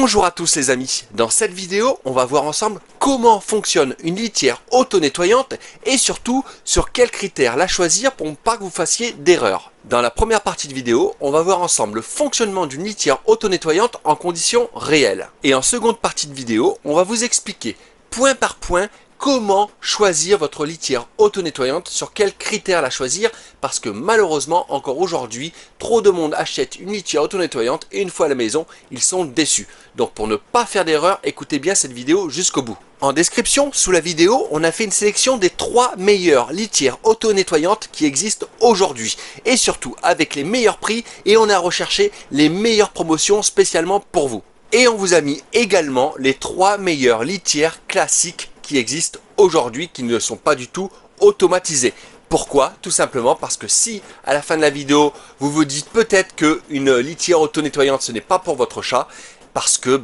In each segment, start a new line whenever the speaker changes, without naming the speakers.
Bonjour à tous les amis, dans cette vidéo on va voir ensemble comment fonctionne une litière auto-nettoyante et surtout sur quels critères la choisir pour ne pas que vous fassiez d'erreur. Dans la première partie de vidéo, on va voir ensemble le fonctionnement d'une litière auto-nettoyante en conditions réelles. Et en seconde partie de vidéo, on va vous expliquer point par point comment choisir votre litière auto-nettoyante, sur quels critères la choisir, parce que malheureusement, encore aujourd'hui, trop de monde achète une litière auto-nettoyante et une fois à la maison, ils sont déçus. Donc pour ne pas faire d'erreur, écoutez bien cette vidéo jusqu'au bout. En description, sous la vidéo, on a fait une sélection des 3 meilleures litières auto-nettoyantes qui existent aujourd'hui. Et surtout avec les meilleurs prix, et on a recherché les meilleures promotions spécialement pour vous. Et on vous a mis également les 3 meilleures litières classiques qui existent aujourd'hui, qui ne sont pas du tout automatisées. Pourquoi? Tout simplement parce que si à la fin de la vidéo vous vous dites peut-être qu'une litière auto-nettoyante ce n'est pas pour votre chat, parce que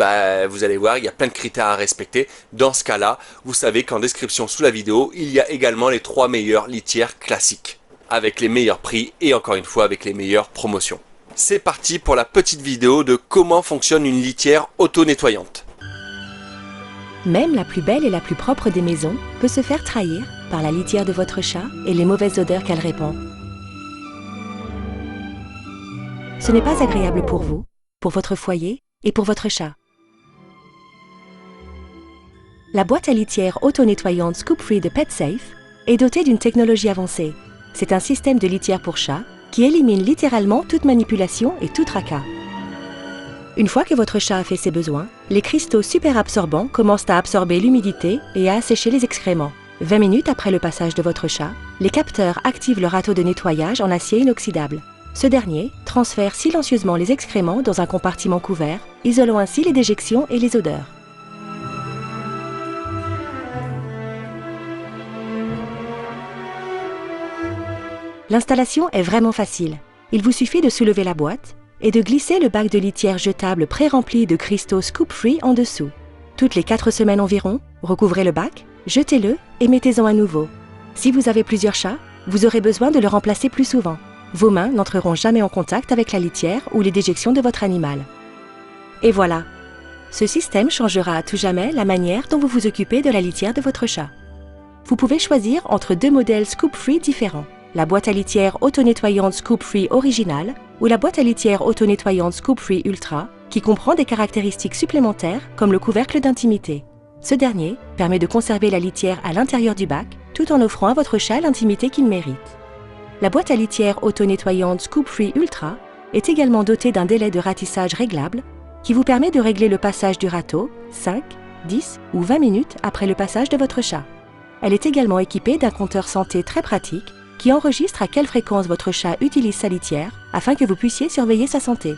vous allez voir, il y a plein de critères à respecter. Dans ce cas-là, vous savez qu'en description sous la vidéo, il y a également les 3 meilleures litières classiques, avec les meilleurs prix et encore une fois avec les meilleures promotions. C'est parti pour la petite vidéo de comment fonctionne une litière auto-nettoyante.
Même la plus belle et la plus propre des maisons peut se faire trahir par la litière de votre chat et les mauvaises odeurs qu'elle répand. Ce n'est pas agréable pour vous, pour votre foyer et pour votre chat. La boîte à litière auto-nettoyante Scoop Free de PetSafe est dotée d'une technologie avancée. C'est un système de litière pour chat qui élimine littéralement toute manipulation et tout tracas. Une fois que votre chat a fait ses besoins, les cristaux super absorbants commencent à absorber l'humidité et à assécher les excréments. 20 minutes après le passage de votre chat, les capteurs activent le râteau de nettoyage en acier inoxydable. Ce dernier transfère silencieusement les excréments dans un compartiment couvert, isolant ainsi les déjections et les odeurs. L'installation est vraiment facile. Il vous suffit de soulever la boîte et de glisser le bac de litière jetable pré-rempli de cristaux Scoop Free en dessous. Toutes les 4 semaines environ, recouvrez le bac, jetez-le et mettez-en un nouveau. Si vous avez plusieurs chats, vous aurez besoin de le remplacer plus souvent. Vos mains n'entreront jamais en contact avec la litière ou les déjections de votre animal. Et voilà, ce système changera à tout jamais la manière dont vous vous occupez de la litière de votre chat. Vous pouvez choisir entre 2 modèles Scoop Free différents. La boîte à litière auto-nettoyante Scoop Free originale ou la boîte à litière auto-nettoyante Scoop Free Ultra qui comprend des caractéristiques supplémentaires comme le couvercle d'intimité. Ce dernier permet de conserver la litière à l'intérieur du bac tout en offrant à votre chat l'intimité qu'il mérite. La boîte à litière auto-nettoyante Scoop Free Ultra est également dotée d'un délai de ratissage réglable qui vous permet de régler le passage du râteau 5, 10 ou 20 minutes après le passage de votre chat. Elle est également équipée d'un compteur santé très pratique qui enregistre à quelle fréquence votre chat utilise sa litière afin que vous puissiez surveiller sa santé.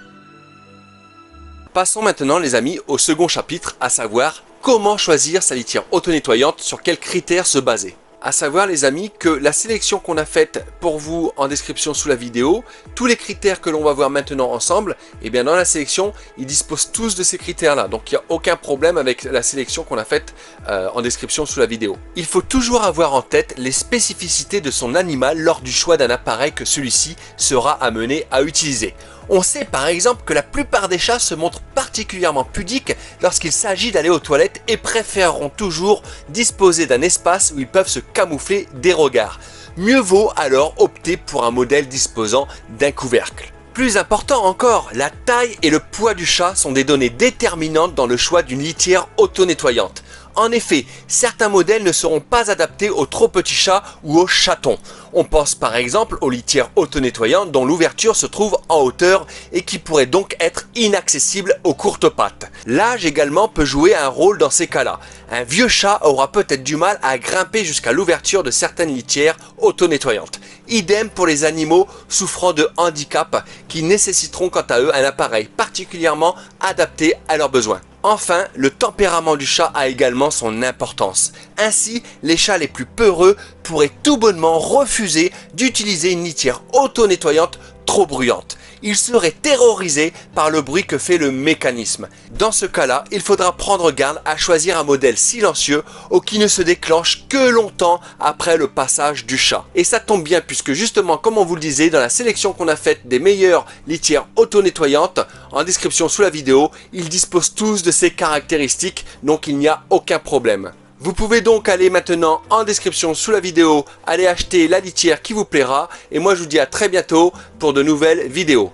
Passons maintenant les amis au second chapitre, à savoir comment choisir sa litière auto-nettoyante, sur quels critères se baser. À savoir les amis que la sélection qu'on a faite pour vous en description sous la vidéo, tous les critères que l'on va voir maintenant ensemble, et bien dans la sélection, ils disposent tous de ces critères là, donc il n'y a aucun problème avec la sélection qu'on a faite en description sous la vidéo. Il faut toujours avoir en tête les spécificités de son animal lors du choix d'un appareil que celui-ci sera amené à utiliser. On sait par exemple que la plupart des chats se montrent particulièrement pudiques lorsqu'il s'agit d'aller aux toilettes et préféreront toujours disposer d'un espace où ils peuvent se camoufler des regards. Mieux vaut alors opter pour un modèle disposant d'un couvercle. Plus important encore, la taille et le poids du chat sont des données déterminantes dans le choix d'une litière auto-nettoyante. En effet, certains modèles ne seront pas adaptés aux trop petits chats ou aux chatons. On pense par exemple aux litières auto-nettoyantes dont l'ouverture se trouve en hauteur et qui pourraient donc être inaccessibles aux courtes pattes. L'âge également peut jouer un rôle dans ces cas-là. Un vieux chat aura peut-être du mal à grimper jusqu'à l'ouverture de certaines litières auto-nettoyantes. Idem pour les animaux souffrant de handicap qui nécessiteront quant à eux un appareil particulièrement adapté à leurs besoins. Enfin, le tempérament du chat a également son importance. Ainsi, les chats les plus peureux pourraient tout bonnement refuser d'utiliser une litière auto-nettoyante trop bruyante. Il serait terrorisé par le bruit que fait le mécanisme. Dans ce cas-là, il faudra prendre garde à choisir un modèle silencieux ou qui ne se déclenche que longtemps après le passage du chat. Et ça tombe bien puisque justement, comme on vous le disait, dans la sélection qu'on a faite des meilleures litières auto-nettoyantes, en description sous la vidéo, ils disposent tous de ces caractéristiques, donc il n'y a aucun problème. Vous pouvez donc aller maintenant en description sous la vidéo, aller acheter la litière qui vous plaira et moi je vous dis à très bientôt pour de nouvelles vidéos.